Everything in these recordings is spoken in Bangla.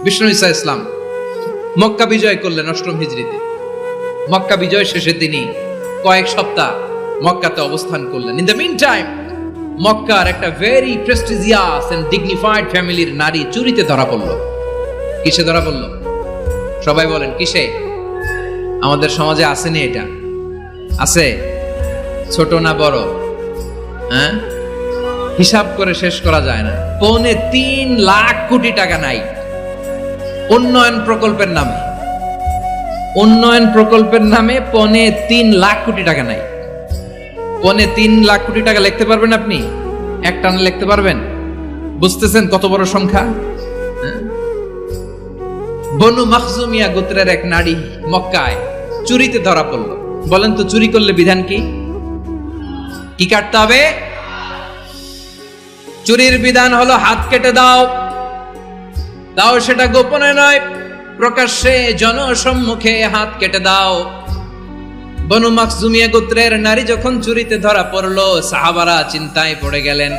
বিষ্ণু ঈসা ইসলাম মক্কা বিজয় করলেন ৮ম হিজরিতে। মক্কা বিজয় শেষে তিনি কয়েক সপ্তাহ মক্কাতে অবস্থান করলেন। ইন দ্য মিন টাইম মক্কার একটা ভেরি প্রেস্টিজিয়াস এন্ড ডিগনিফাইড ফ্যামিলির নারী চুরিতে ধরা পড়ল। কিসে ধরা পড়ল? সবাই বলেন কিসে? আমাদের সমাজে আসেনি এটা? আছে? ছোট না বড়? হ্যাঁ, হিসাব করে শেষ করা যায় না। ৩.৫ লাখ কোটি টাকা নাই উন্নয়ন প্রকল্পের নামে। উন্নয়ন প্রকল্পের নামে ৩.৫ লাখ কোটি টাকা নাই। ৩.৫ লাখ কোটি টাকা লিখতে পারবেন আপনি? এক টানে লিখতে পারবেন? বুঝতেছেন কত বড় সংখ্যা? বনু মাখজুমিয়া গোত্রের এক নারী মক্কায় চুরিতে ধরা পড়ল। বলেন তো চুরি করলে বিধান কি? কি কাটতে হবে? চুরির বিধান হলো হাত কেটে দাও। দাও সেটা গোপনে নয়, প্রকাশ্যে জনসম্মুখে হাত কেটে দাও। বনু মাখজুমিয়া গোত্রের নারী যখন চুরিতে ধরা পড়লো, সাহাবারা চিন্তায় পড়ে গেলেন।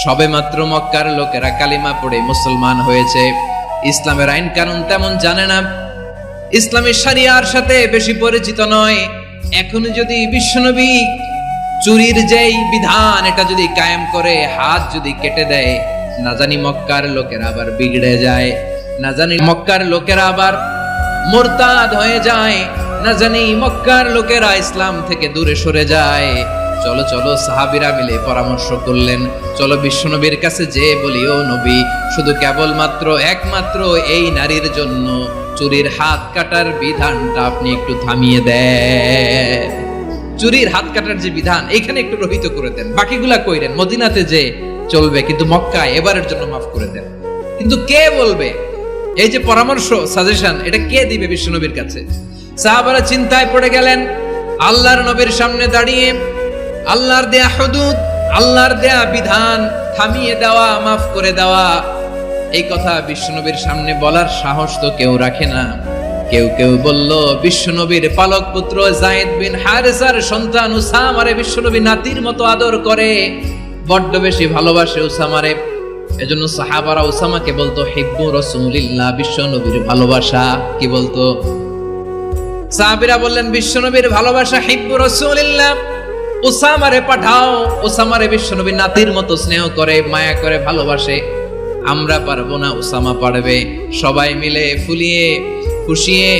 সবেমাত্র মক্কার লোকেরা কালিমা পড়ে মুসলমান হয়েছে, ইসলামের আইন কানুন তেমন জানে না, ইসলামী শরিয়ার সাথে বেশি পরিচিত নয়। এখন যদি বিশ্বনবী চুরির যেই বিধান এটা যদি কায়েম করে হাত যদি কেটে দেয়, না জানি মক্কার লোকেরা আবার বিগড়ে যায়, না জানি মক্কার লোকেরা আবার মুরতাদ হয়ে যায়, না জানি মক্কার লোকেরা ইসলাম থেকে দূরে সরে যায়। চলো চলো সাহাবীরা মিলে পরামর্শ করলেন, চলো বিশ্বনবীর কাছে যে বলি, ও নবী, শুধু কেবলমাত্র একমাত্র এই নারীর জন্য চুরির হাত কাটার বিধানটা আপনি একটু থামিয়ে দেন। চুরির হাত কাটার যে বিধান এখানে একটু রহিত করে দেন, বাকিগুলা কইরেন মদিনাতে যে চলবে, কিন্তু মক্কায় এবারের জন্য মাফ করে দেন। কিন্তু কে বলবে? এই যে পরামর্শ, সাজেশন, এটা কে দিবে বিশ্বনবীর কাছে? সাহাবারা চিন্তায় পড়ে গেলেন। আল্লাহর নবীর সামনে দাঁড়িয়ে আল্লাহর দেয়া হুদুদ, আল্লাহর দেয়া বিধান থামিয়ে দেওয়া, মাফ করে দেওয়া, এই কথা বিশ্বনবীর সামনে বলার সাহস তো কেউ রাখে না। কেউ কেউ বলল, বিশ্বনবীর পালক পুত্র যায়েদ বিন হারেসার সন্তান উসামারে বিশ্বনবী নাতির মতো আদর করে, বড্ড বেশি ভালোবাসে উসামারে। এজন্য সাহাবারা উসামাকে বলতো হিব্বু রাসূলিল্লাহ, বিশ্বনবীর ভালোবাসা। কি বলতো? সাহাবীরা বললেন বিশ্বনবীর ভালোবাসা হিব্বু রাসূলিল্লাহ, উসামারে পাঠাও। উসামারে বিশ্বনবী নাতির মতো স্নেহ করে, মায়া করে, ভালোবাসে। আমরা পারবো না, উসামা পারবে। সবাই মিলে ফুলিয়ে খুশিয়ে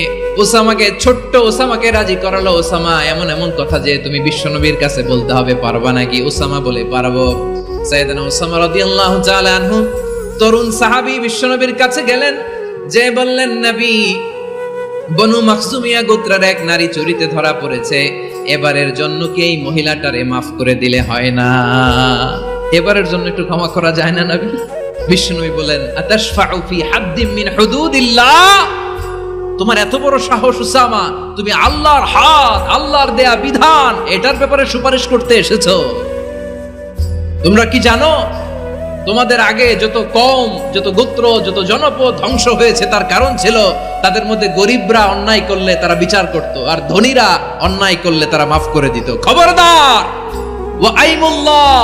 ওসামাকে, ছোট্ট ওসামাকে রাজি করালো। ওসামা এমন এমন কথা যে তুমি বিশ্বনবীর কাছে বলতে হবে, পারবা নাকি? ওসামা বলে পারবো। সাইয়েদনা ওসামা রাদিয়াল্লাহু তাআলা আনহু তরুণ সাহাবী বিশ্বনবীর কাছে গেলেন, যে বললেন, নবী, বনু মাখজুমিয়া গোত্রের এক নারী চুরিতে ধরা পড়েছে, এবারের জন্য কি এই মহিলাটারে মাফ করে দিলে হয় না? এবারের জন্য একটু ক্ষমা করা যায় না নবী? বিশ্বনবী বলেন, আতাশফাউ ফি হাদ্দিম মিন হুদুদিল্লাহ, তোমার এত বড় সাহস উসামা, তুমি আল্লাহর হাত, আল্লাহর দেয়া বিধান, এটার ব্যাপারে সুপারিশ করতে এসেছো? তোমরা কি জানো তোমাদের আগে যত কওম, যত গোত্র, যত জনপদ ধ্বংস হয়েছে তার কারণ ছিল তাদের মধ্যে গরিবরা অন্যায় করলে তারা বিচার করত, আর ধনীরা অন্যায় করলে তারা মাফ করে দিত। খবরদার! ওয়া আইমুল্লাহ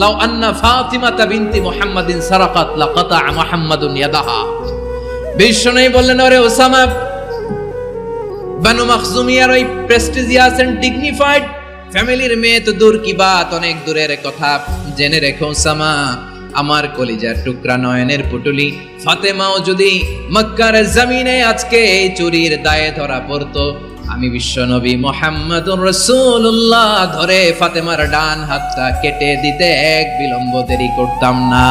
লাউ আন্না ফাতিমাতা বিনতি মুহাম্মাদিন সারাকাত লাকাতা মুহাম্মাদুন ইয়াদাহা। বিশ্বনবী বললেন, ওরে ওসামা, বনু মাখজুমিয়ার ওই প্রেস্টিজিয়াস এন্ড ডিগনিফাইড ফ্যামিলির মেয়ে তো দূর কি বাত, অনেক দূরের কথা। জেনে রেখো ওসামা, আমার কলিজার টুকরা নয়নের পুটুলি ফাতেমাও যদি মক্কার জমিনে আজকে এই চুরির দায়ে ধরা পড়তো, আমি বিশ্বনবী মুহাম্মাদুর রাসূলুল্লাহ ধরে ফাতেমার ডান হাতটা কেটে দিতে এক বিলম্ব দেরি করতাম না।